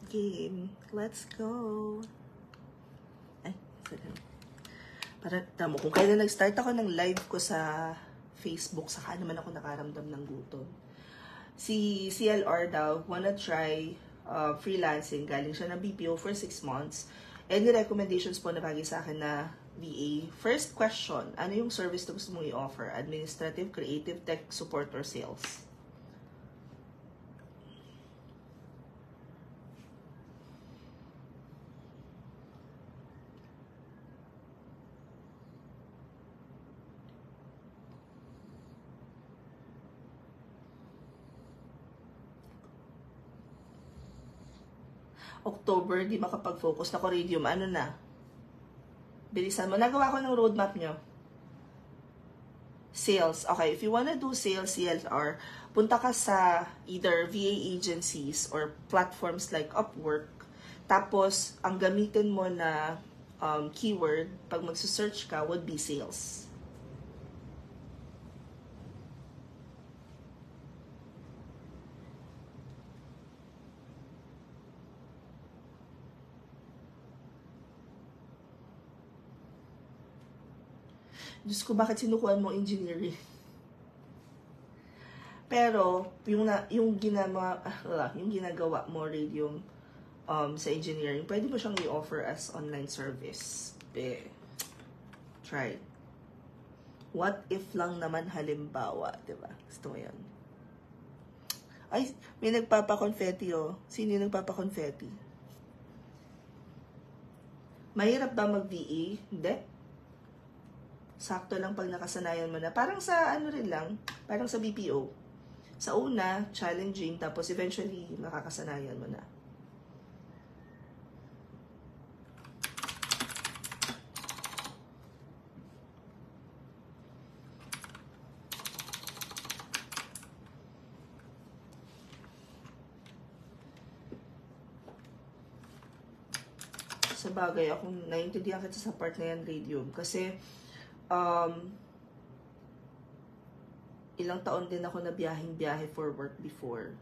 game. Let's go. Ay, sige. Para, tamo, kung kailan nag-start ako ng live ko sa Facebook, saka naman ako nakaramdam ng gutom. Si CLR daw, wanna try freelancing. Galing siya ng BPO for 6 months. Any recommendations po na bagay sa akin na VA? First question, ano yung service na gusto mong i-offer? Administrative, creative, tech, support, or sales? October, di makapag-focus na Coridium. Ano na? Bilisan mo. Nagawa ko ng roadmap nyo. Sales. Okay, if you wanna do sales, CLR, punta ka sa either VA agencies or platforms like Upwork. Tapos, ang gamitin mo na keyword, pag magsa-search ka, would be sales. Diyos ko, bakit sinukuhan mo engineering? Pero, yung ginagawa mo, Radium, sa engineering, pwede mo siyang i-offer as online service. Try. What if lang naman halimbawa, diba? Gusto mo yan. Ay, may nagpapa-confetti, oh. Sino yung nagpapa-confetti? Mahirap ba mag-VA? Hindi. Sakto lang pag nakasanayan mo na. Parang sa ano rin lang, parang sa BPO. Sa una, challenging, tapos eventually, makakasanayan mo na. Sa bagay, akong naiintindihan kita sa part na yan, Radium. Kasi, ilang taon din ako na biyaheng-biyahe for work before.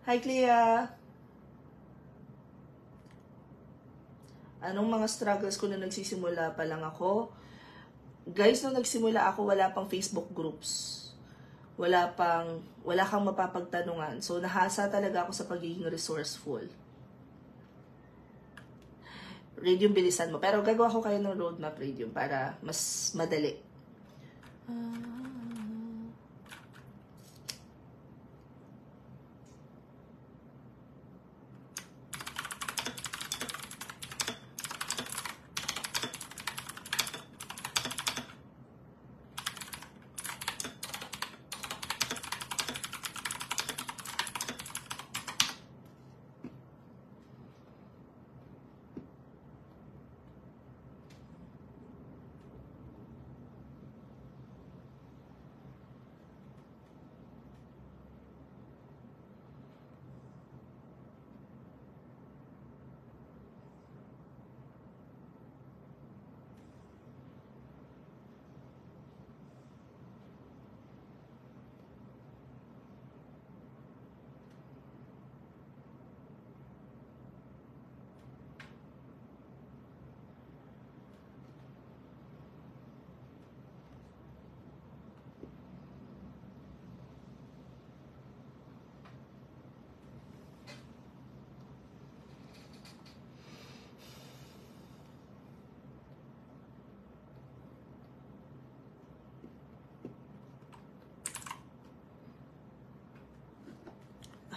Hi, Clea! Anong mga struggles ko na nagsisimula pa lang ako? Guys, nung nagsimula ako, wala pang Facebook groups. Wala kang mapapagtanungan. So, nahasa talaga ako sa pagiging resourceful. Radium, bilisan mo. Pero gagawa ko kayo ng roadmap, Radium, para mas madali.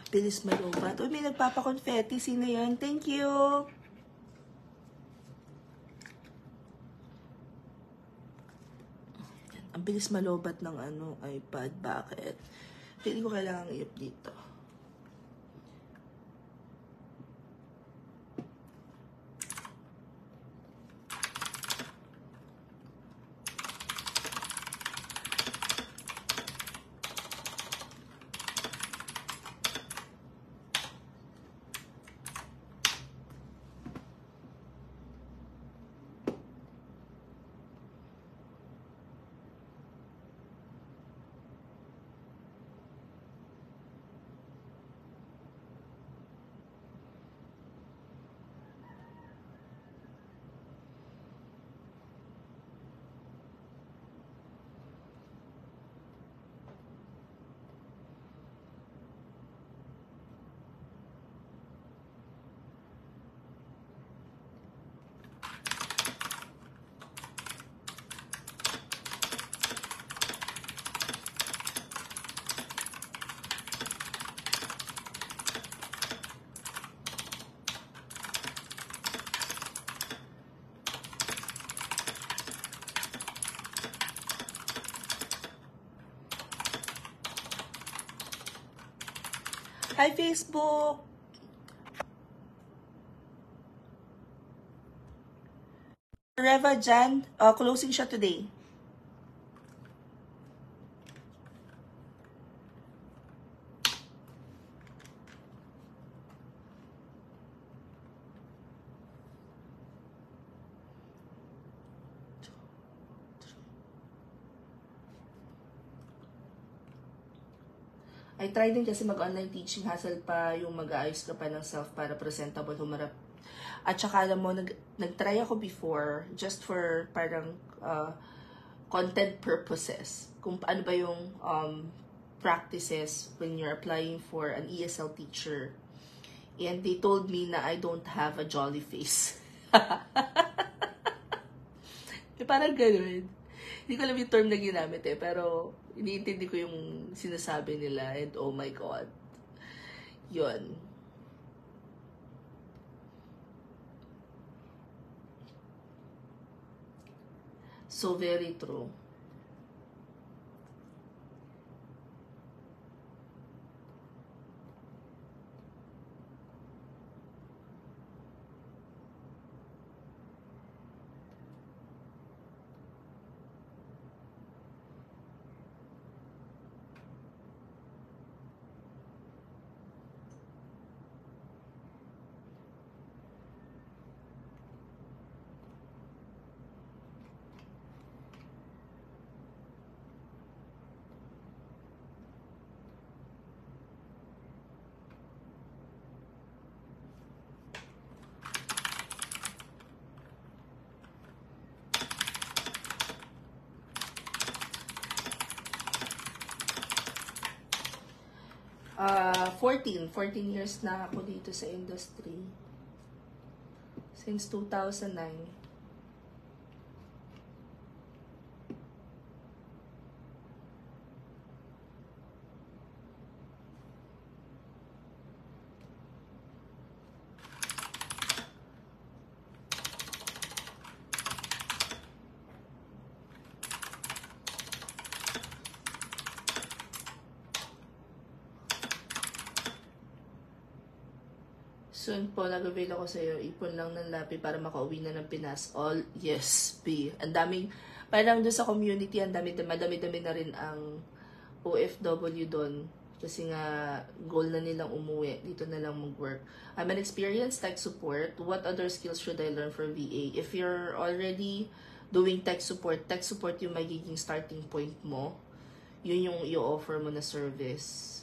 Bilis malubat. Uy, may nagpapa-confetti. Sino yan? Thank you! Ang bilis malubat ng iPad. Bakit? Hindi ko kailangang i-up dito. Hi, Facebook! Reva Jan, closing siya today. I tried din kasi mag-online teaching, hassle pa yung mag-aayos ka pa ng self para presentable, humarap. At saka alam mo, nag-try ako before, just for parang content purposes. Kung ano ba yung practices when you're applying for an ESL teacher. And they told me na I don't have a jolly face. Parang ganun. Hindi ko alam yung term na ginamit pero iniintindi ko yung sinasabi nila and oh my God. Yun. So very true. Uh, 14 years na ako dito sa industry. Since 2009. Soon po, nag-avail ako sa iyo. Ipon lang ng lapi para makauwi na ng Pinas. All, yes, B. Ang daming, parang doon sa community, ang madami-dami na rin ang OFW doon. Kasi nga, goal na nilang umuwi. Dito na lang mag-work. I'm an experienced tech support. What other skills should I learn for VA? If you're already doing tech support yung magiging starting point mo. Yun yung i-offer mo na service.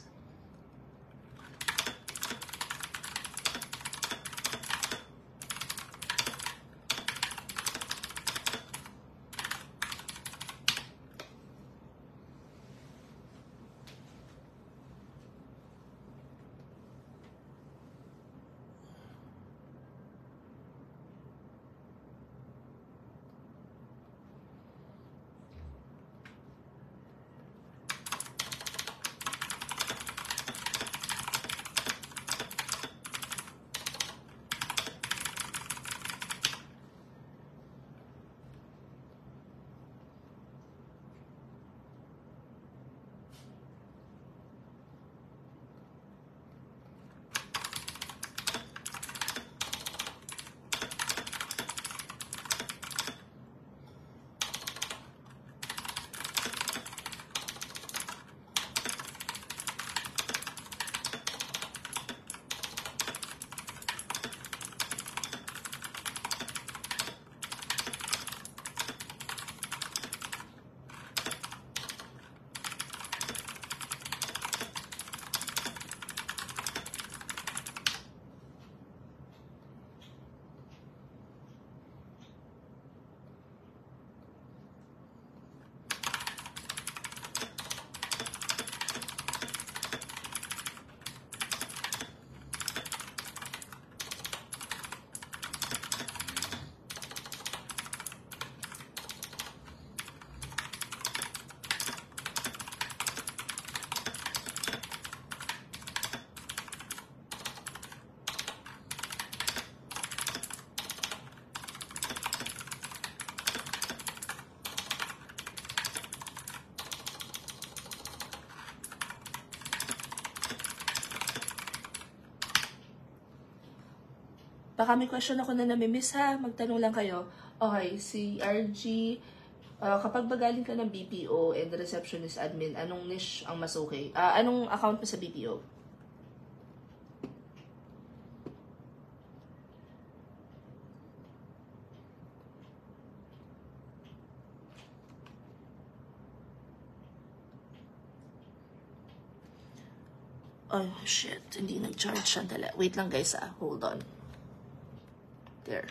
Baka may question ako na namimiss ha. Magtanong lang kayo. Okay, si RG, kapag magaling ka ng BPO and receptionist admin, anong niche ang mas okay? Anong account mo sa BPO? Oh, shit. Hindi nag-charge siya. Wait lang guys Hold on. There.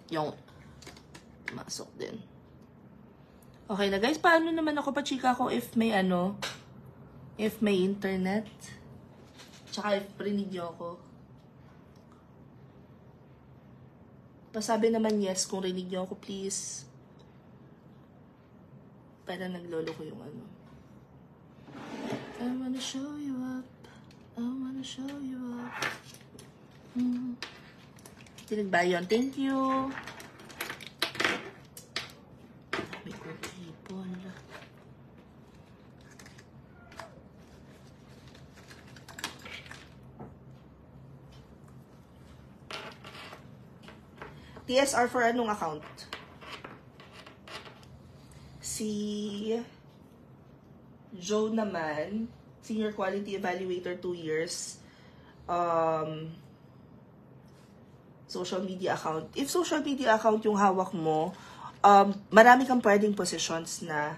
Yung masok din. Okay na guys. Paano naman ako pa-chika ko if may if may internet? Tsaka if rinig niyo ako. Pasabi naman yes kung rinig niyo ako please. Para naglolo ko yung I wanna show you up. I wanna show you up. Tinagbayon. Thank you. Dami ko people. TSR for anong account? Si Joe naman, Senior Quality Evaluator 2 years. Social media account. If social media account yung hawak mo, marami kang pwedeng positions na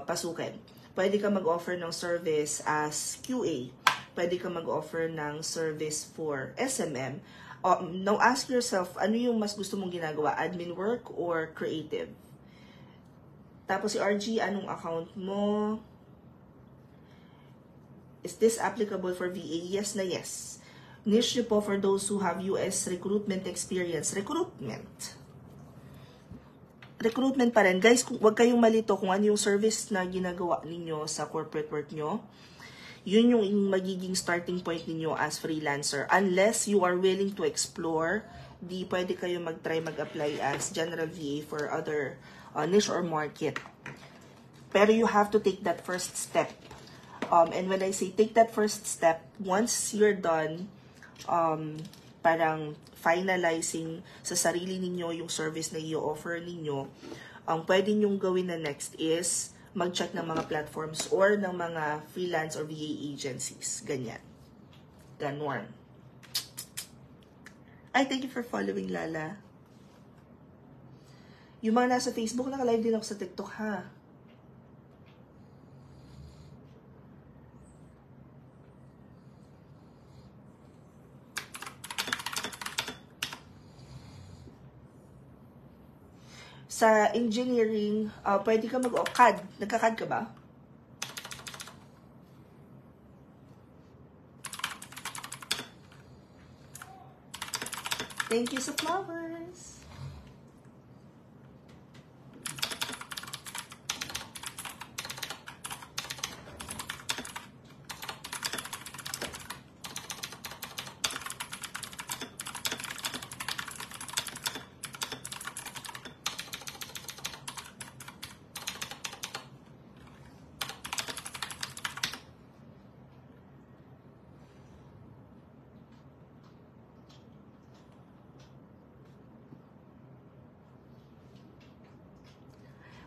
pasukin. Pwede ka mag-offer ng service as QA. Pwede ka mag-offer ng service for SMM. Now ask yourself, ano yung mas gusto mong ginagawa? Admin work or creative? Tapos si RG, anong account mo? Is this applicable for VA? Yes na yes. Niche po for those who have US recruitment experience. Recruitment pa rin. Guys, huwag kayong malito kung ano yung service na ginagawa ninyo sa corporate work nyo. Yun yung magiging starting point ninyo as freelancer. Unless you are willing to explore, di pwede kayo mag-try mag-apply as general VA for other niche or market. Pero you have to take that first step. And when I say take that first step, once you're done, parang finalizing sa sarili ninyo yung service na i-offer ninyo, ang pwede nyong gawin na next is mag-check ng mga platforms or ng mga freelance or VA agencies. Ganyan. Ganon. Ay, thank you for following, Lala. Yung mga nasa Facebook, naka-live din ako sa TikTok, ha? Sa engineering, pwede ka mag-CAD. Nagka-CAD ka ba? Thank you sa flowers.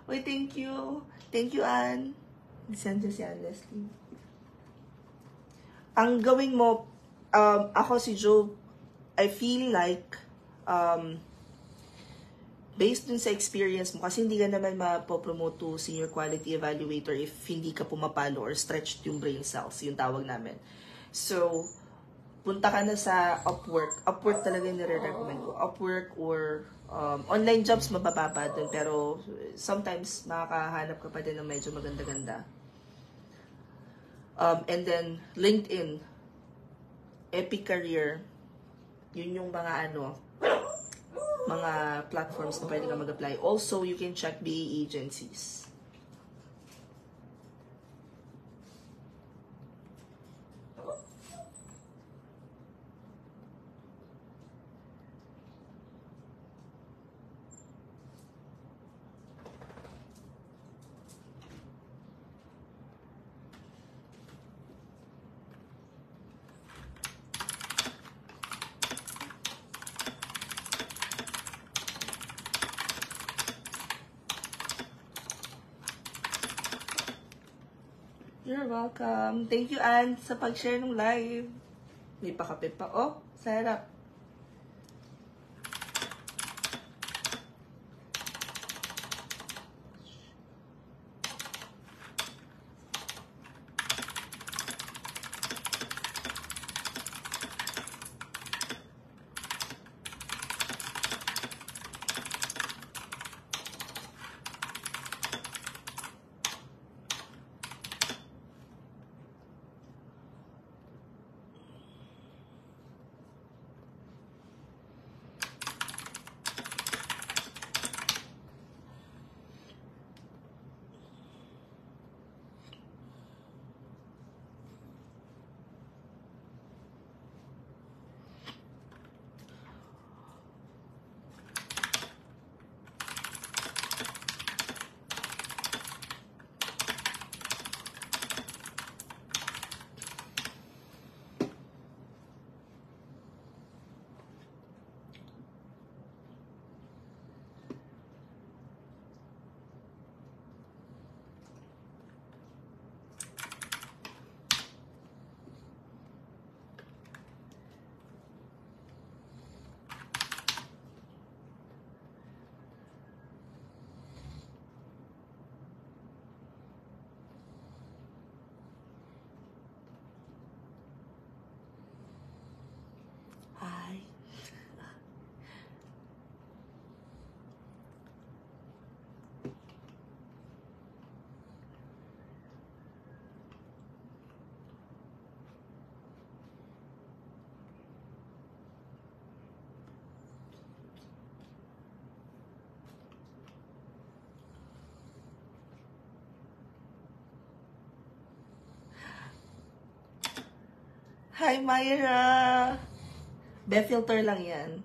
Uy, thank you. Thank you, Anne. Send si Anne Leslie. Ang gawin mo, ako si Joe, I feel like, based dun sa experience mo, kasi hindi ka naman mapopromote to senior quality evaluator if hindi ka pumapalo or stretched yung brain cells, yung tawag namin. So, punta ka na sa Upwork. Upwork talaga yung nire-recommend ko. Upwork or online jobs, mabababa dun. Pero sometimes, makakahanap ka pa din ng medyo maganda-ganda. And then, LinkedIn, Epic Career, yun yung mga mga platforms na pwede ka mag-apply. Also, you can check BA agencies. You're welcome. Thank you, Ann, sa pag-share ng live. May pakape pa. Oh, sarap. Hi. Hi, Myra. Filter lang yan.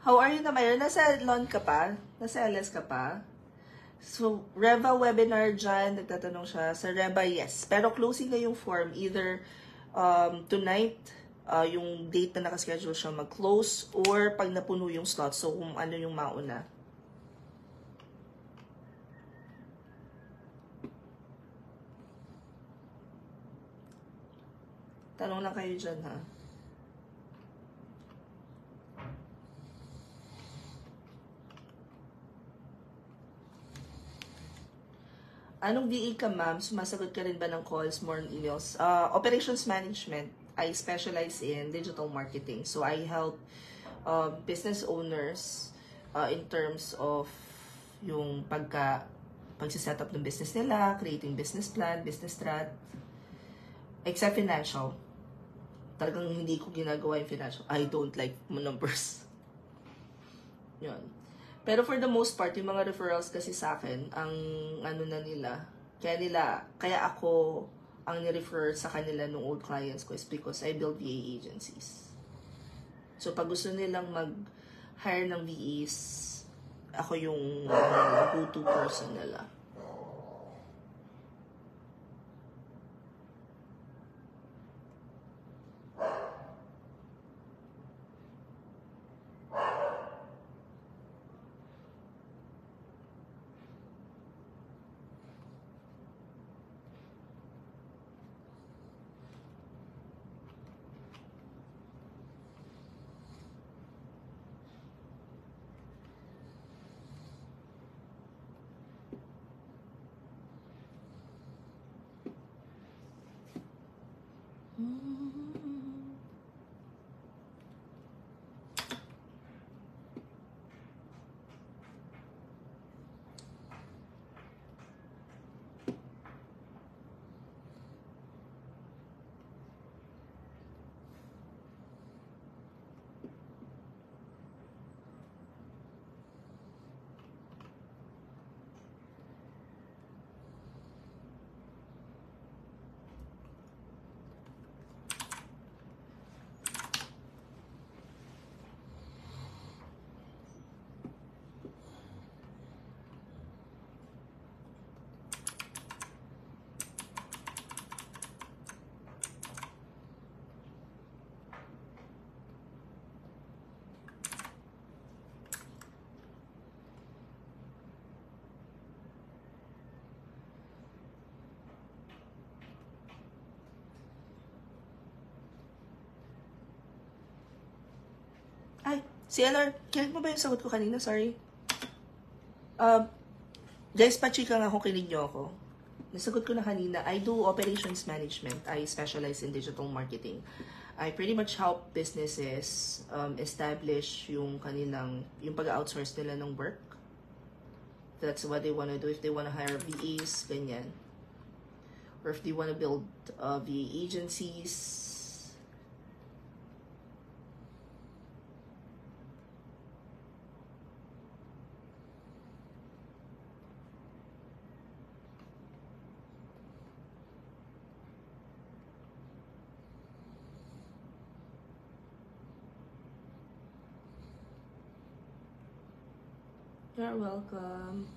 How are you na, Myra? Nasa LON ka pa? Nasa LS ka pa? So, Reva webinar dyan, nagtatanong siya. Sa Reva, yes. Pero closing na yung form. Either tonight, yung date na nakaschedule siya mag-close, or pag napuno yung slot. So, kung ano yung mauna. Tanong lang kayo dyan, ha? Anong VE ka, ma'am? Sumasagot ka rin ba ng calls, more on emails? Operations management. I specialize in digital marketing. So, I help business owners in terms of yung pagsiset up ng business nila, creating business plan, business strat, except financial. Talagang hindi ko ginagawa yung financial. I don't like numbers. Yun. Pero for the most part, yung mga referrals kasi sa akin, ang ano na nila, kaya ako ang ni-refer sa kanila ng old clients ko is because I build VA agencies. So pag gusto nilang mag-hire ng VAs, ako yung go-to person nila. CLR, kinig mo ba yung sagot ko kanina? Sorry. Guys, pachika nga kung kinig nyo ako. Nasagot ko na kanina, I do operations management. I specialize in digital marketing. I pretty much help businesses establish yung kanilang, yung pag-outsource nila ng work. That's what they want to do. If they want to hire VAs, ganyan. Or if they want to build VA agencies. You're welcome.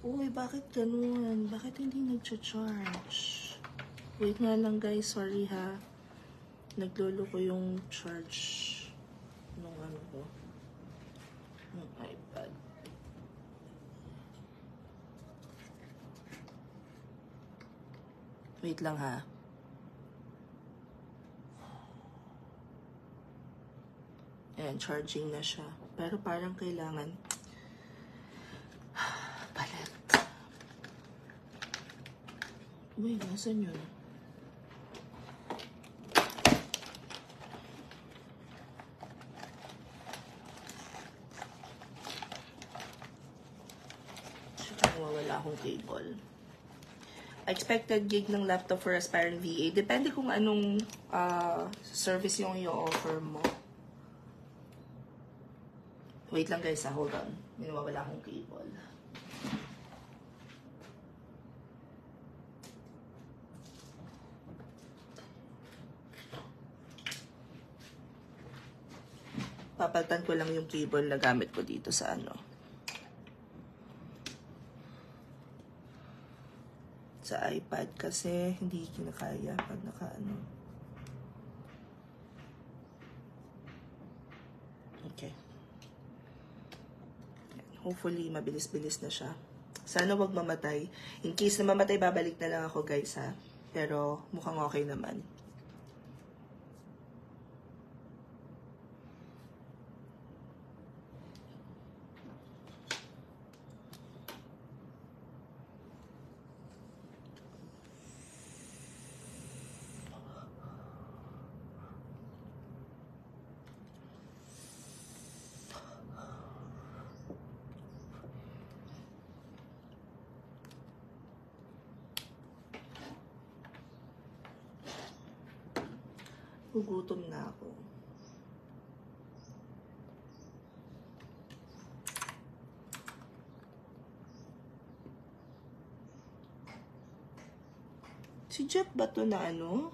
Uy, bakit ganun? Bakit hindi nag-charge? Wait nga lang guys, sorry ha. Naglolo ko yung charge nung ano ko. Nung iPad. Wait lang ha. Ayan, charging na siya. Pero parang kailangan palit. Uy, nasan yun? Wala akong cable. Expected gig ng laptop for aspiring VA. Depende kung anong service yung i-offer mo. Wait lang guys, hold on. May nawawala akong cable. Papalitan ko lang yung cable na gamit ko dito sa ano. Sa iPad kasi hindi kinakaya pag naka-ano. Okay. Hopefully, mabilis-bilis na siya. Sana wag mamatay. In case na mamatay, babalik na lang ako guys ha. Pero mukhang okay naman. Gugutom na ako. Si Jeff ba to na ano?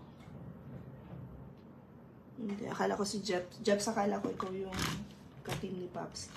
Hindi, akala ko si Jeff. Jeff, akala ko ikaw yung ka-team ni Paps.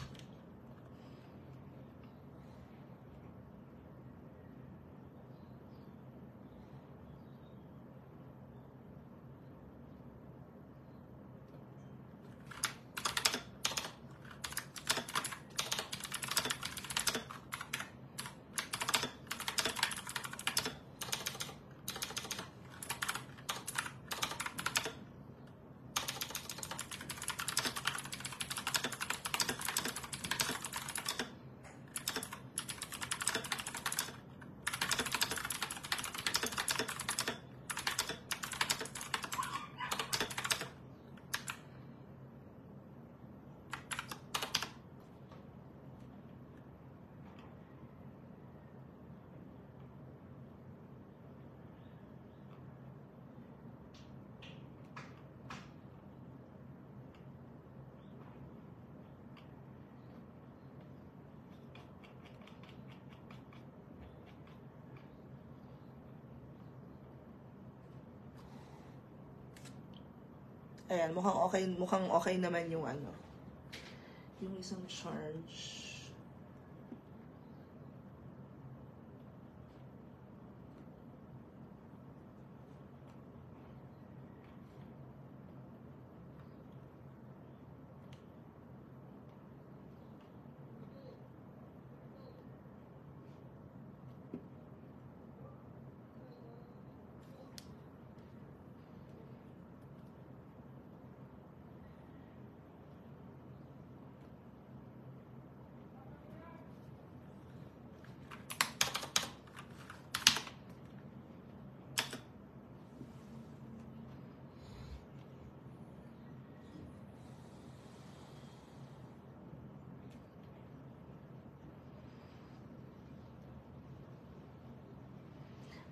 Ayan, mukhang okay naman yung ano. yung isang charge.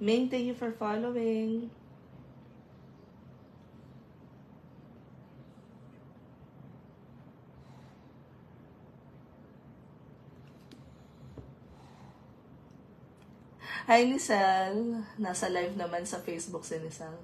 Ming, thank you for following. Hi, Nisal. Nasa live naman sa Facebook si Nisal.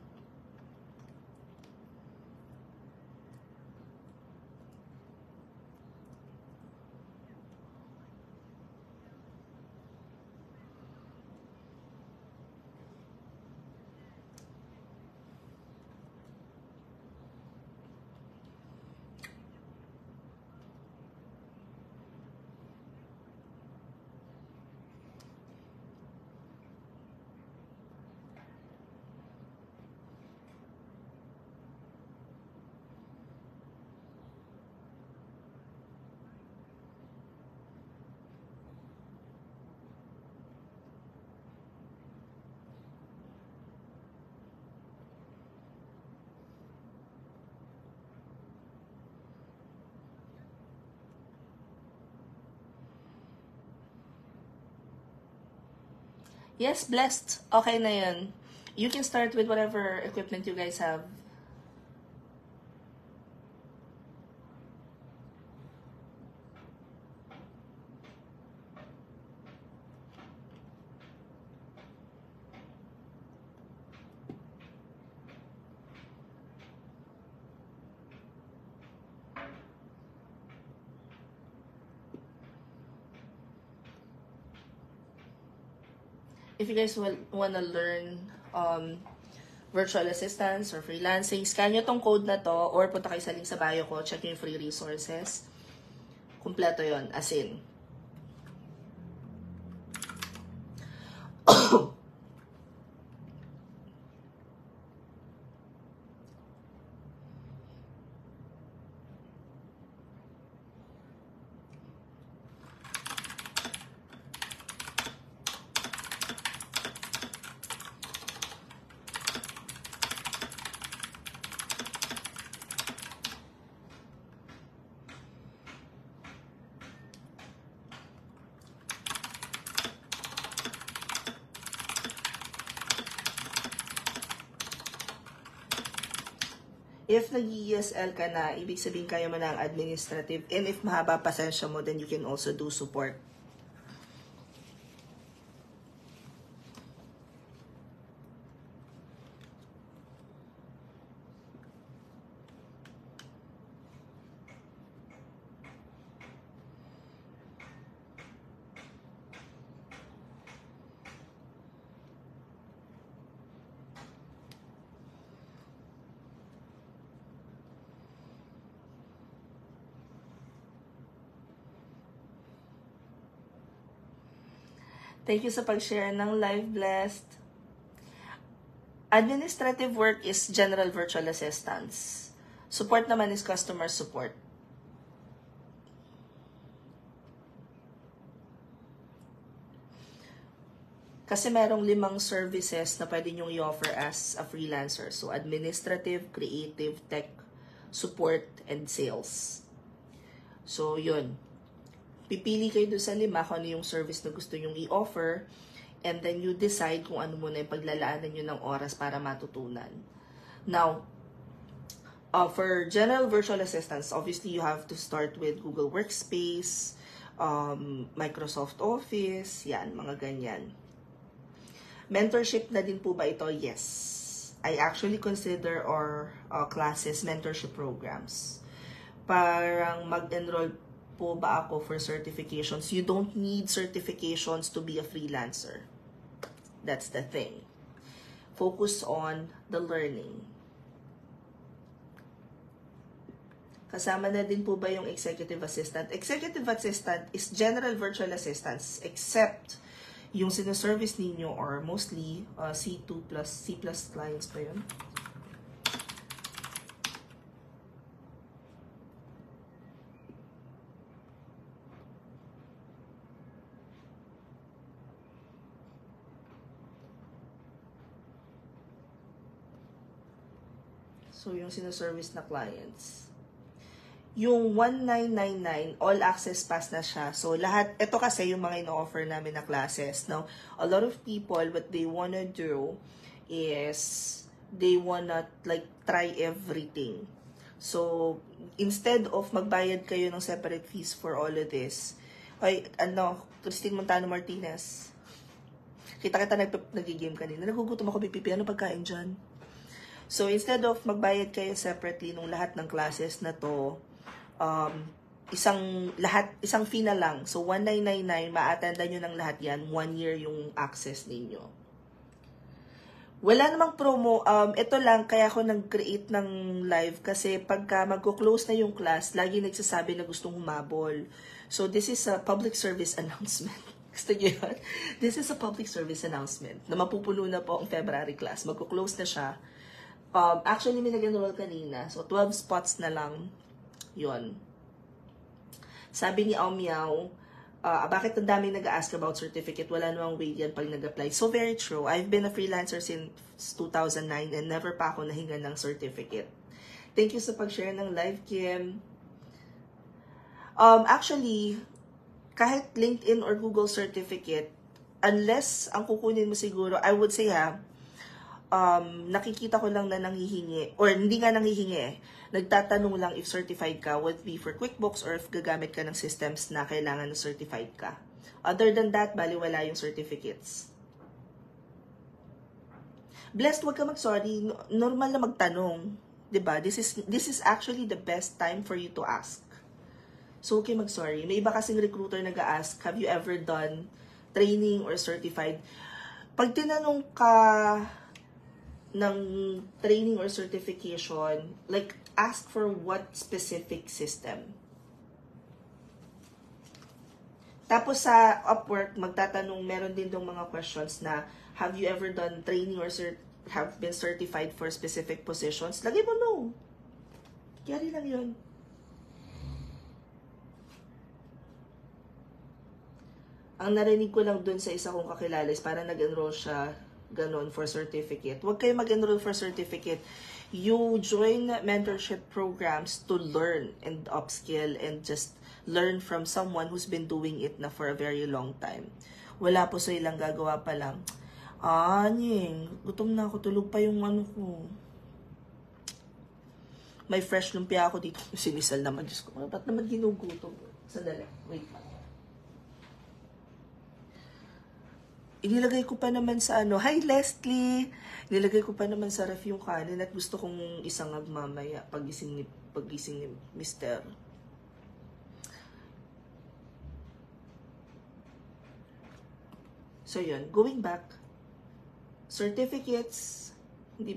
Yes, blessed. Okay na yun. You can start with whatever equipment you guys have. If you guys want to learn virtual assistants or freelancing, scan nyo tong code na to or punta kayo sa link sa bio ko, check yung free resources. Kompleto yon, as in. If nag-ESL ka na, ibig sabihin kaya mo na ang administrative. And if mahaba pasensya mo, then you can also do support. Thank you sa pag-share ng live, blessed. Administrative work is general virtual assistance. Support naman is customer support. Kasi merong 5 services na pwede nyong i-offer as a freelancer. So, administrative, creative, tech, support, and sales. So, yun. Pipili kayo doon sa 5 kung ano yung service na gusto nyong i-offer, and then you decide kung ano muna yung paglalaanan nyo ng oras para matutunan. Now, for general virtual assistants, obviously you have to start with Google Workspace, Microsoft Office, yan, mga ganyan. Mentorship na din po ba ito? Yes. I actually consider our classes mentorship programs. Parang mag-enroll po ba ako for certifications? You don't need certifications to be a freelancer. That's the thing. Focus on the learning. Kasama na din po ba yung executive assistant? Executive assistant is general virtual assistants except yung sinoservice ninyo or mostly C2 plus C plus clients pa yun. So, yung sinoservice na clients. Yung 1999, all access pass na siya. So, lahat, ito kasi yung mga ino-offer namin na classes. Now, a lot of people, what they wanna do is, they wanna, like, try everything. So, instead of magbayad kayo ng separate fees for all of this, ay, Christine Montano Martinez, kita-kita nag-game kanina, nagugutom ako, pipipi, ano pagkain dyan? So, instead of magbayad kayo separately nung lahat ng classes na to, isang fee na lang. So, 1999, ma-attendan nyo ng lahat yan. 1 year yung access ninyo. Wala namang promo. Ito lang, kaya ako nag-create ng live kasi pagka magko-close na yung class, lagi nagsasabi na gustong humabol. So, this is a public service announcement. Gusto nyo yun? This is a public service announcement na mapupuno na po ang February class. Magko-close na siya. Actually, may nag-enroll kanina. So, 12 spots na lang. Yun. Sabi ni Au Miao, bakit ang daming nag-ask about certificate? Wala namang way yan pag nag-apply. So, very true. I've been a freelancer since 2009 and never pa ako nahinga ng certificate. Thank you sa pag-share ng live, Kim. Actually, kahit LinkedIn or Google certificate, unless ang kukunin mo siguro, I would say nakikita ko lang na nanghihingi, or hindi nga nanghihingi nagtatanong lang if certified ka, would be for QuickBooks or if gagamit ka ng systems na kailangan na certified ka. Other than that, baliwala yung certificates. Blessed, wag ka mag-sorry. Normal na magtanong. Diba? This is actually the best time for you to ask. So, okay mag-sorry. May iba kasing recruiter nag-ask, have you ever done training or certified? Pag tinanong ka ng training or certification, like, ask for what specific system. Tapos sa Upwork, magtatanong, meron din dong mga questions na, have you ever done training or have been certified for specific positions? Lagay mo no. Kaya lang yun. Ang narinig ko lang dun sa isa kong kakilala is parang nag-enroll siya ganon for certificate. Huwag kayo mag-enroll for certificate. You join mentorship programs to learn and upskill and just learn from someone who's been doing it na for a very long time. Wala po sa ilang gagawa pa lang. Nying, gutom na ako. Tulog pa yung ano ko. May fresh lumpia ako dito. Sinisal naman. Diyos ko, ba't naman ginugutom? Sandali. Wait lang. Inilagay ko pa naman sa hi Leslie! Inilagay ko pa naman sa ref yung kanin at gusto kong isang mamaya pagising ni Mr. So yun, going back, certificates,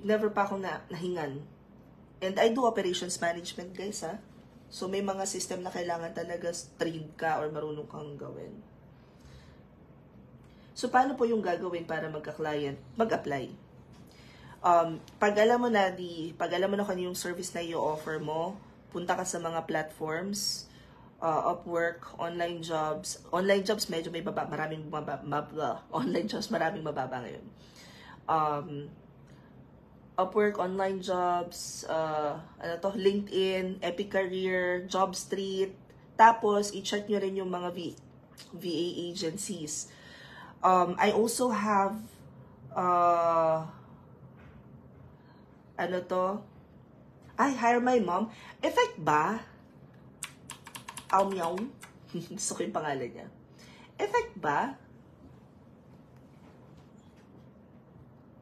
never pa ako nahingan. And I do operations management, guys, ha? So may mga system na kailangan talaga trained ka or marunong kang gawin. So, paano po yung gagawin para magka-client? Mag-apply. Pag alam mo na kung ano yung service na i-offer mo, punta ka sa mga platforms, Upwork, online jobs. Online jobs, medyo may baba, maraming mababa. Online jobs, maraming mababa ngayon. Upwork, online jobs, LinkedIn, Epic Career, JobStreet. Tapos, i-check nyo rin yung mga VA agencies. I also have, Hire My Mom. Effect ba? Au Miao. Gusto ko yung pangalan niya. Effect ba?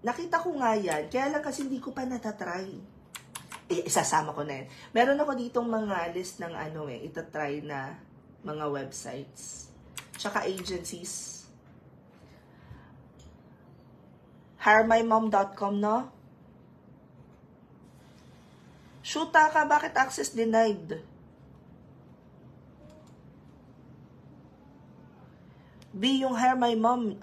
Nakita ko nga yan, kaya lang kasi hindi ko pa natatry. Isasama ko na yan. Meron ako ditong mga list ng itatry na mga websites. Tsaka agencies. HireMyMom.com, no? Shoota ka, bakit access denied? B, yung Hire My Mom,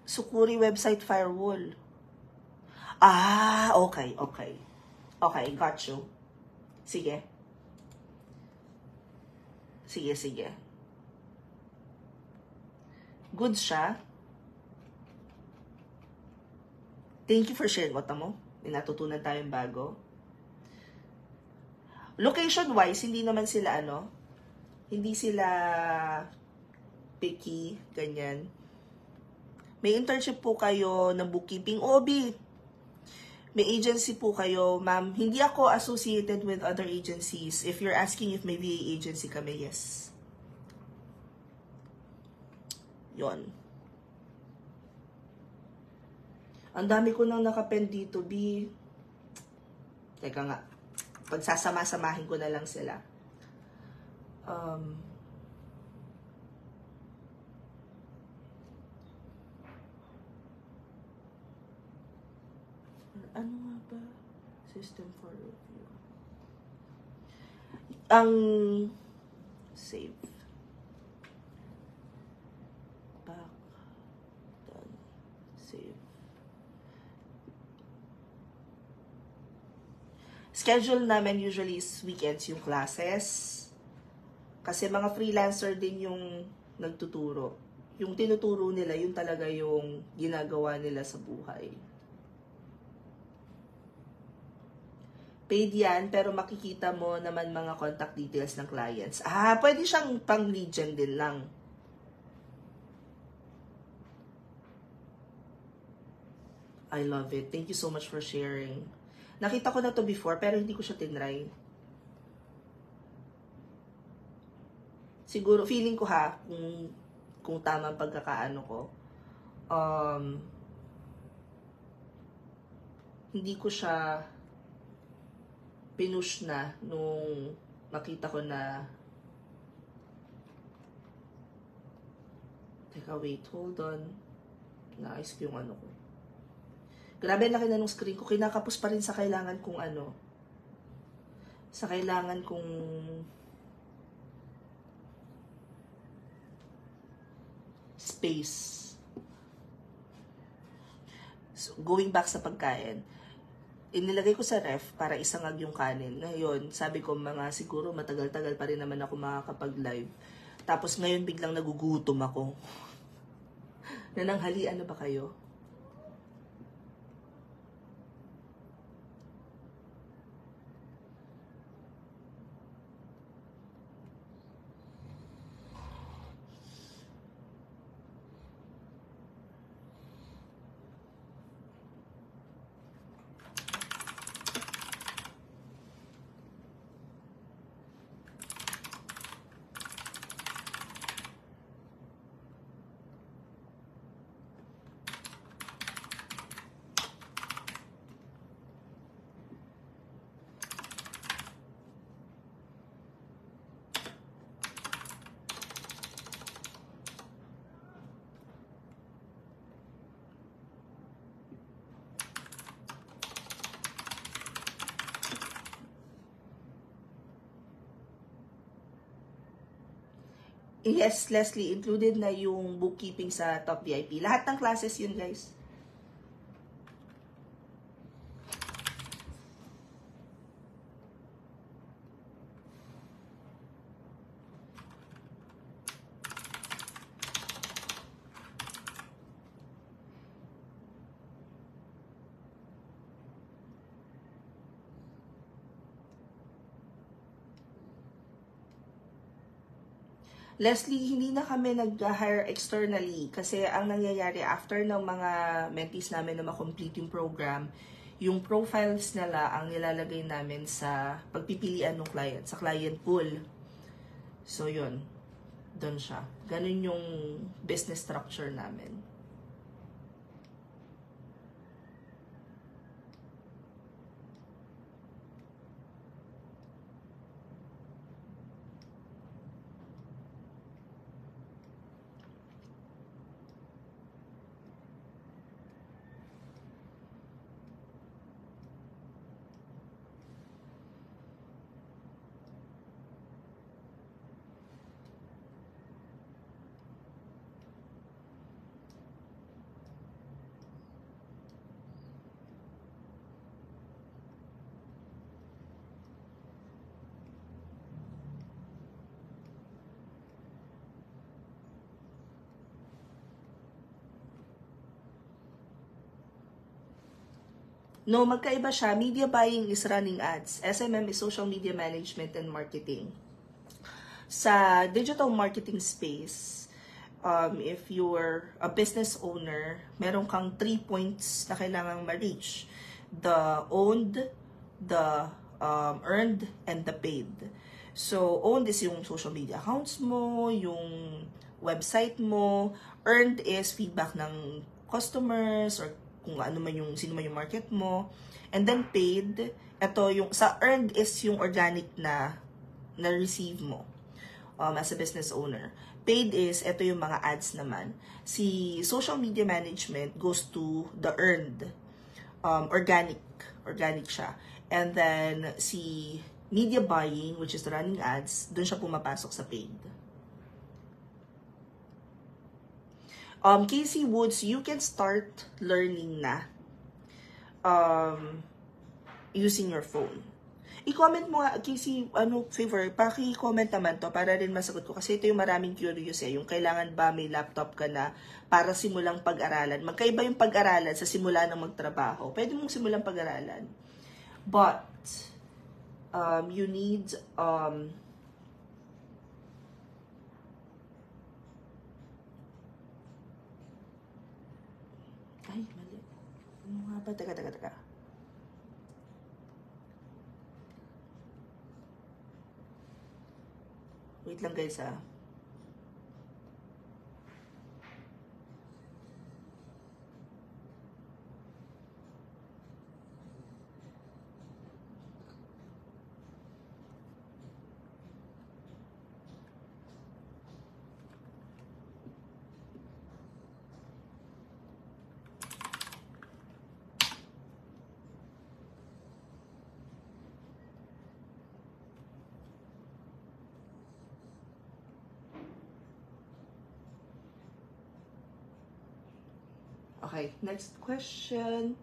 Sukuri website firewall. Ah, okay. Okay, got you. Sige. Sige. Good siya. Thank you for sharing. Wata mo? May natutunan tayong bago. Location-wise, hindi naman sila hindi sila picky, ganyan. May internship po kayo ng bookkeeping. OB, may agency po kayo, ma'am. Hindi ako associated with other agencies. If you're asking if may VA agency kami, yes. Yon. Ang dami ko nang nakapen dito, B. Teka nga. Pagsasama-samahin ko na lang sila. Ano nga ba? System for review. Ang save. Back. Done. Save. Schedule namin usually is weekends yung classes. Kasi mga freelancer din yung nagtuturo. Yung tinuturo nila, yun talaga yung ginagawa nila sa buhay. Paid yan, pero makikita mo naman mga contact details ng clients. Ah, pwede siyang pang-lead gen din lang. I love it. Thank you so much for sharing. Nakita ko na to before, pero hindi ko siya tinry. Siguro, feeling ko kung tama ang pagkakaano ko, hindi ko siya pinush na nung makita ko na, teka, wait, hold on. Naayos ko yung ko. Grabe, laki na nung screen ko. Kinakapos pa rin sa kailangan kong sa kailangan kong space. So, going back sa pagkain, inilagay ko sa ref para isangag yung kanin. Ngayon, sabi ko siguro matagal-tagal pa rin naman ako makakapag-live. Tapos ngayon biglang nagugutom ako. Nananghalian na ba kayo? Yes, Leslie, included na yung bookkeeping sa Top VIP. Lahat ng classes yun, guys. Leslie, hindi na kami nag-hire externally kasi ang nangyayari after ng mga mentees namin na ma-complete yung program, yung profiles nila ang nilalagay namin sa pagpipilian ng client, sa client pool. So, yun. Doon siya. Ganun yung business structure namin. No, magkaiba siya. Media buying is running ads. SMM is social media management and marketing. Sa digital marketing space, if you're a business owner, meron kang 3 points na kailangang ma-reach. The owned, the earned, and the paid. So, owned is yung social media accounts mo, yung website mo. Earned is feedback ng customers or kung ano man yung, sino man yung market mo. And then paid, ito yung, sa earned is yung organic na receive mo as a business owner. Paid is, ito yung mga ads naman. Si social media management goes to the earned, organic siya. And then, si media buying, which is running ads, dun siya pumapasok sa paid. Casey Woods, you can start learning na using your phone. I-comment mo nga, Casey, favor, paki-comment naman to para rin masagot ko. Kasi ito yung maraming curious yung kailangan ba may laptop ka na para simulang pag-aralan. Magkaiba yung pag-aralan sa simula ng magtrabaho. Pwede mong simulang pag-aralan. But, you need, ay, mali. Ano nga ba? Teka. Wait lang guys Okay, next question.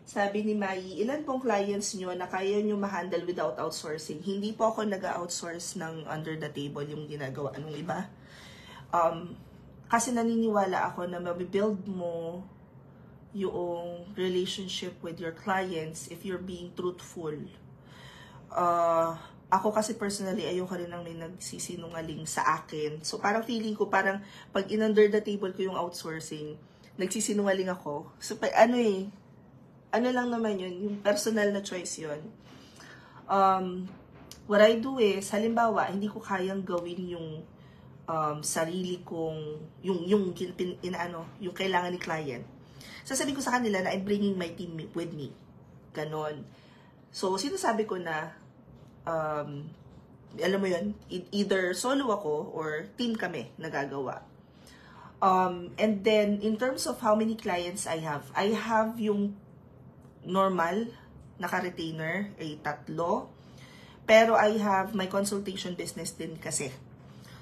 Sabi ni Mai, ilan pong clients nyo na kaya nyo ma-handle without outsourcing? Hindi po ako nag-outsource ng under the table yung ginagawa ng iba. Kasi naniniwala ako na mabibuild mo yung relationship with your clients if you're being truthful. Ako kasi personally, ayoko rin nang may nagsisinungaling sa akin. So parang feeling ko, parang pag in-under the table ko yung outsourcing, nagsisinungaling ako. So ano lang naman yun, yung personal na choice yun. What I do is, halimbawa, hindi ko kayang gawin yung sarili kong, yung kailangan ni client. Sasabihin ko sa kanila na I'm bringing my team with me. Ganon. So, sinasabi ko na, alam mo yun, either solo ako or team kami nagagawa. And then, in terms of how many clients I have yung normal, naka-retainer, ay 3. Pero I have my consultation business din kasi.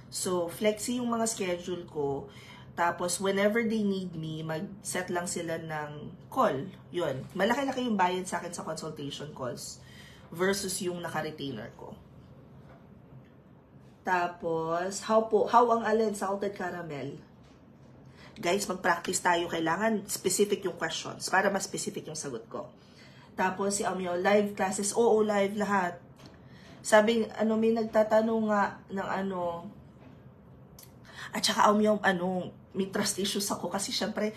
So, flexi yung mga schedule ko. Tapos, whenever they need me, mag-set lang sila ng call. Yun. Malaki-laki yung bayad sa akin sa consultation calls versus yung naka-retainer ko. Tapos, how ang alin salted caramel? Guys, mag-practice tayo. Kailangan specific yung questions para mas specific yung sagot ko. Tapos, si Amyo, live classes. Oo, live lahat. Sabi, may nagtatanong nga ng at saka Amyo, may trust issues ako kasi syempre,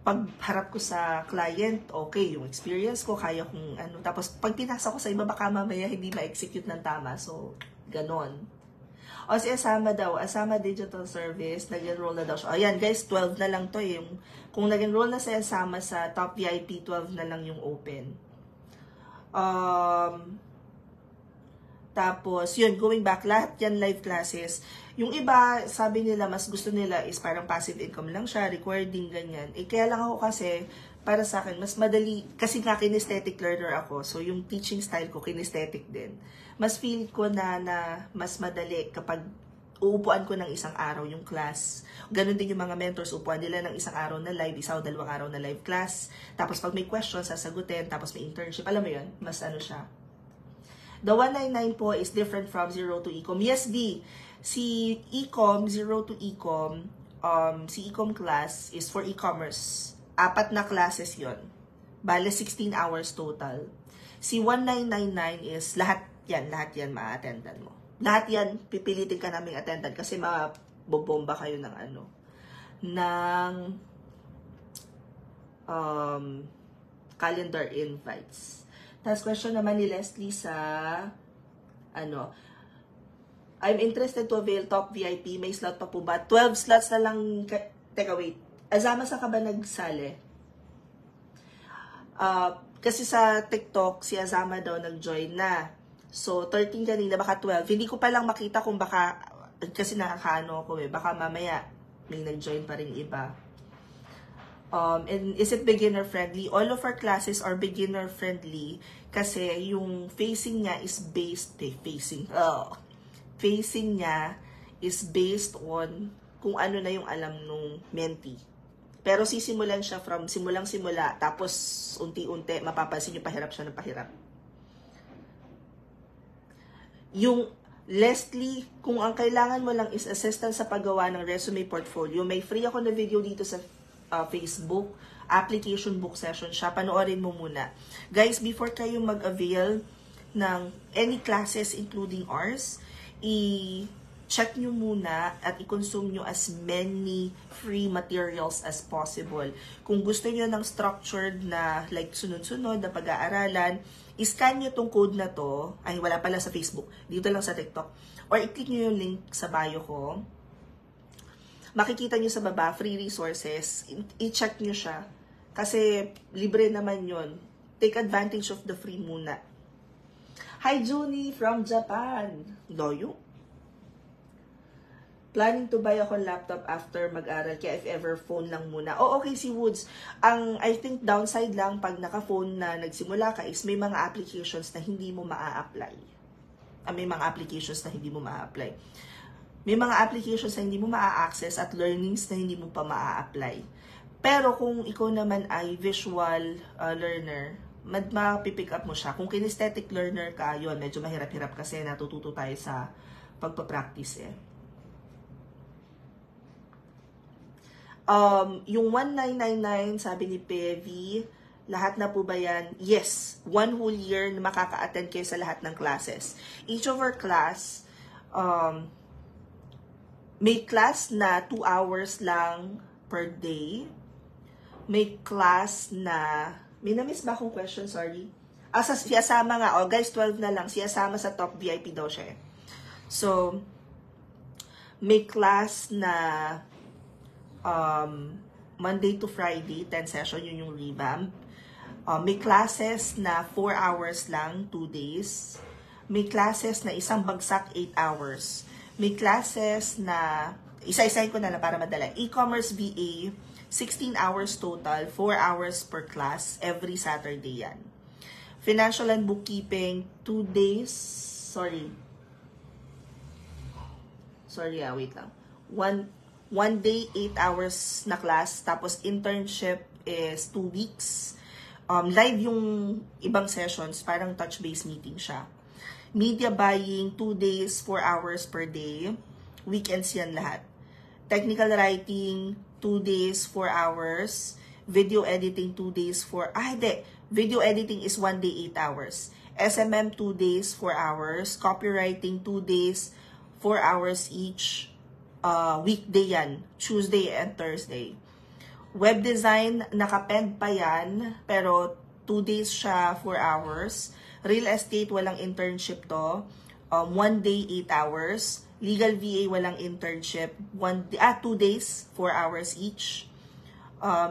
pagharap ko sa client, okay, yung experience ko, kaya kong tapos pag pinasa ko sa iba, baka mamaya hindi ma-execute ng tama. So, ganon. O si Asama daw, Asama Digital Service, nag-enroll na daw siya. Ayan guys, 12 na lang to yung, kung nag-enroll na si Asama sa Top VIP, 12 na lang yung open. Tapos, yun, going back, lahat yan live classes. Yung iba, sabi nila, mas gusto nila is parang passive income lang siya, recording, ganyan. Kaya lang ako kasi, para sa akin, mas madali, kasi nga kinesthetic learner ako, so yung teaching style ko, kinesthetic din. Mas feel ko na mas madali kapag uupuan ko ng isang araw yung class. Ganon din yung mga mentors, upuan nila ng isang araw na live, 1 o 2 araw na live class. Tapos pag may questions, sasagutin, tapos may internship. Alam mo yun, mas siya. The 199 po is different from 0 to Ecom. Yes, D. Si Ecom, 0 to Ecom, si Ecom class is for e-commerce. 4 na classes yon. Bale, 16 hours total. Si 1999 is lahat yan ma-attendan mo. Lahat yan, pipilitin ka naming attendan kasi mabobomba kayo ng calendar invites. Tapos question naman ni Leslie sa I'm interested to avail top VIP. May slot pa po ba? 12 slots na lang. Teka, wait. Azama, sa ka ba nagsali? Kasi sa TikTok, si Azama daw nag-join na. So, 13 kanina, baka 12. Hindi ko palang makita kung baka, kasi nakakaano ko baka mamaya may nag-join pa rin iba. And is it beginner friendly? All of our classes are beginner friendly kasi yung facing niya is based, facing niya is based on kung ano na yung alam nung mentee. Pero sisimulan siya from simulang-simula, tapos unti-unti, mapapansin nyo, pahirap siya ng pahirap. Yung Leslie, kung ang kailangan mo lang is assistance sa paggawa ng resume portfolio, may free ako na video dito sa Facebook, application book session siya. Panoorin mo muna. Guys, before kayo mag-avail ng any classes including ours, i-check nyo muna at i-consume nyo as many free materials as possible. Kung gusto nyo ng structured na like sunod-sunod na pag-aaralan, i-scan nyo tong code na to. Ay, wala pala sa Facebook. Dito lang sa TikTok. Or i-click nyo yung link sa bio ko. Makikita nyo sa baba, free resources. I-check nyo siya. Kasi libre naman yon. Take advantage of the free muna. Hi, Junie from Japan. Doyo? Planning to buy ako laptop after mag-aral. Kaya if ever, phone lang muna. Oh, okay, si Woods. Ang, I think, downside lang pag naka-phone na nagsimula ka is may mga applications na hindi mo maa-apply. May mga applications na hindi mo maa-apply. May mga applications na hindi mo maa-access at learnings na hindi mo pa maa-apply. Pero kung ikaw naman ay visual learner, mapipick up mo siya. Kung kinesthetic learner ka, yun, medyo mahirap-hirap kasi natututo tayo sa pagpapractice Yung 1999, sabi ni Pevi, lahat na po ba yan? Yes, 1 whole year na makaka-attend kayo sa lahat ng classes. Each of our class, may class na 2 hours lang per day. May class na, may na-miss ba akong question? Sorry. Siyasama nga. Guys, 12 na lang. Siyasama sa top VIP daw siya. So, may class na Monday to Friday, 10 session, yun yung revamp. May classes na 4 hours lang, 2 days. May classes na isang bagsak, 8 hours. May classes na, isa-isahin ko na lang para madala. E-commerce VA, 16 hours total, 4 hours per class, every Saturday yan. Financial and bookkeeping, 2 days, wait lang. One day, 8 hours na class, tapos internship is 2 weeks. Live yung ibang sessions, parang touch-based meeting siya. Media buying, 2 days, 4 hours per day. Weekends yan lahat. Technical writing, 2 days, 4 hours. Video editing, 2 days, 4... Video editing is 1 day, 8 hours. SMM, 2 days, 4 hours. Copywriting, 2 days, 4 hours each. Weekday yan. Tuesday and Thursday. Web design, nakapend pa yan. Pero 2 days siya, 4 hours. Real estate, walang internship to. 1 day, 8 hours. Legal VA, walang internship. 2 days, 4 hours each.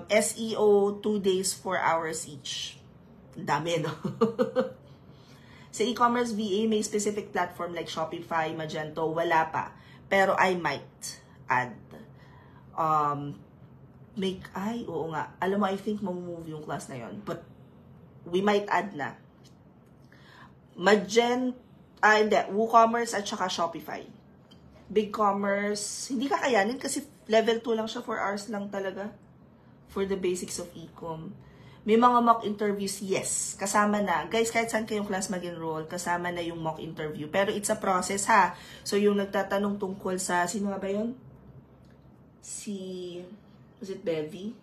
SEO, 2 days, 4 hours each. Dami, no? Sa e-commerce VA, may specific platform like Shopify, Magento, wala pa. Pero I might add. Oo nga. Alam mo, I think mamove yung class na yon. But, we might add na. WooCommerce at saka Shopify. BigCommerce, hindi kakayanin kasi level 2 lang siya, 4 hours lang talaga for the basics of e-com. May mga mock interviews, yes, kasama na. Guys, kahit saan kayong class mag-enroll, kasama na yung mock interview. Pero it's a process, ha? So, yung nagtatanong tungkol sa, sino nga ba yun? si, was it Bevy?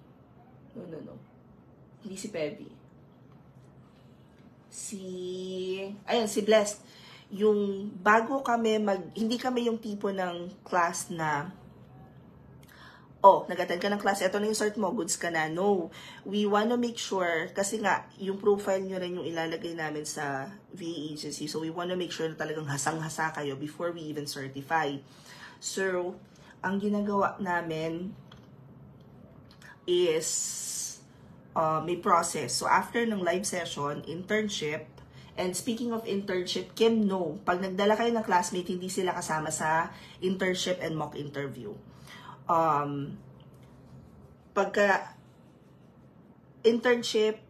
No. Hindi si Bevy. Ayun, si Blessed. Yung bago kami hindi kami yung tipo ng class na, nag-attend ka ng class, eto na yung cert mo, goods ka na. No. We wanna make sure, kasi nga, yung profile nyo rin yung ilalagay namin sa VA agency. So, we wanna make sure na talagang hasang-hasa kayo before we even certify. So, ang ginagawa namin is, may process. So, after ng live session, internship, and speaking of internship, Kim, no. Pag nagdala kayo ng classmate, hindi sila kasama sa internship and mock interview. Pagka internship,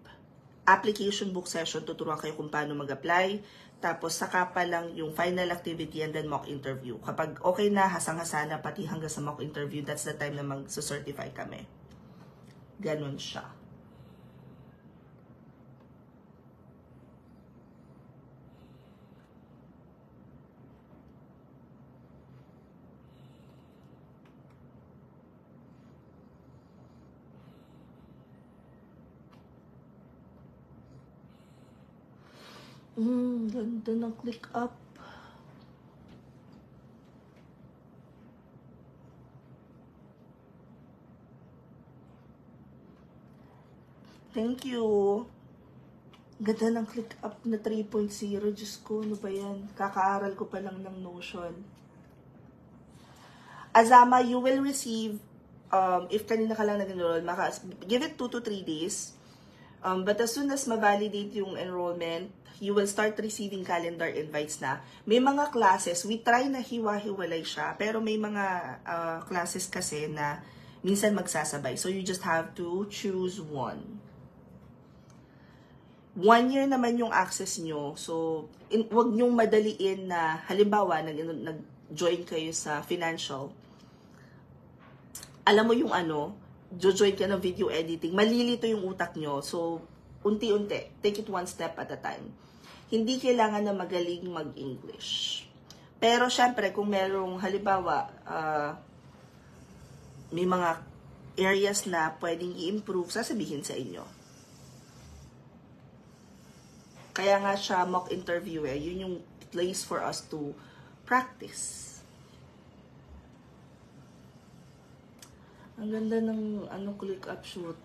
application book session, tuturuan kayo kung paano mag-apply. Tapos, saka pa lang yung final activity and then mock interview. Kapag okay na, hasang-hasa na, pati hanggang sa mock interview, that's the time na mag-certify kami. Ganon siya. Ganda ng click up. Thank you. Ganda ng click up na 3.0. Diyos ko, ano ba yan? Kakaaral ko pa lang ng Notion. Azama, you will receive, if kanina ka lang nag-enroll, give it 2 to 3 days. But as soon as ma-validate yung enrollment, you will start receiving calendar invites na. May mga classes, we try na hiwa-hiwalay siya, pero may mga classes kasi na minsan magsasabay. So you just have to choose one. 1 year naman yung access nyo. So, wag nyong madaliin na, halimbawa, nag-join kayo sa financial. Alam mo yung join ka ng video editing, malilito yung utak nyo. So, unti-unti, take it one step at a time. Hindi kailangan na magaling mag-English. Pero, syempre, kung merong, halimbawa, may mga areas na pwedeng i-improve, sasabihin sa inyo. Kaya nga siya mock interview yun yung place for us to practice. Ang ganda ng click up shoot.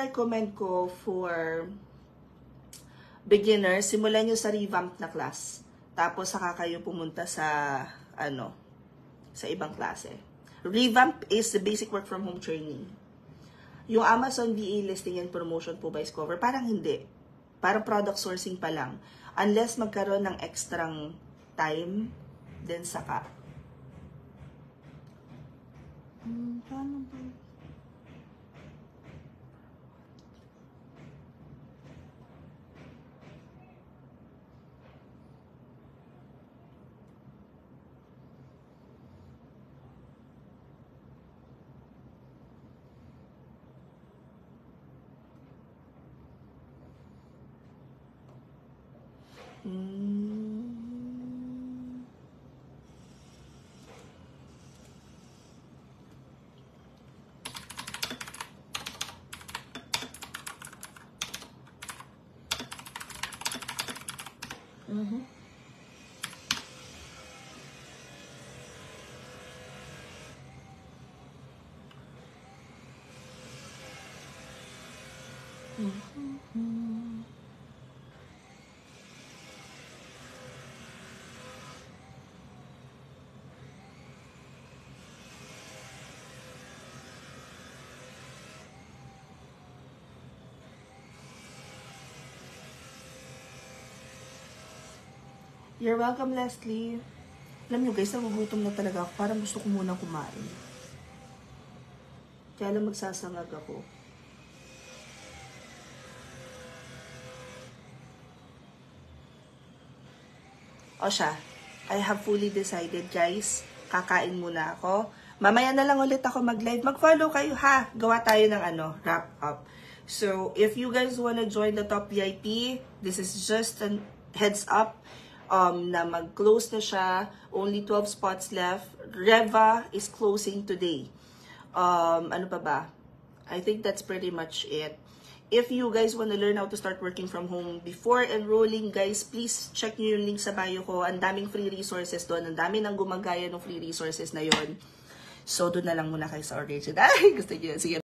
Recommend ko for beginners, simulan nyo sa revamp na class. Tapos saka kayo pumunta sa sa ibang klase. Revamp is the basic work from home training. Yung Amazon VA listing and promotion po by Discover, parang hindi. Parang product sourcing pa lang. Unless magkaroon ng extrang time, then saka. Paano ba? You're welcome, Leslie. Alam nyo guys, nagugutom na talaga ako. Parang gusto ko munang kumain. Kaya lang magsasangag ako. O siya, I have fully decided, guys. Kakain muna ako. Mamaya na lang ulit ako mag-live. Mag-follow kayo, ha? Gawa tayo ng wrap up. So, if you guys wanna join the top VIP, this is just a heads up na mag-close na siya. Only 12 spots left. Reva is closing today. Ano pa ba? I think that's pretty much it. If you guys want to learn how to start working from home before enrolling, guys, please check nyo yung link sa bio ko. Ang daming free resources doon. Ang dami nang gumagaya ng free resources na yon. So, doon na lang muna kayo sa origin. Ay, gusto nyo. Sige.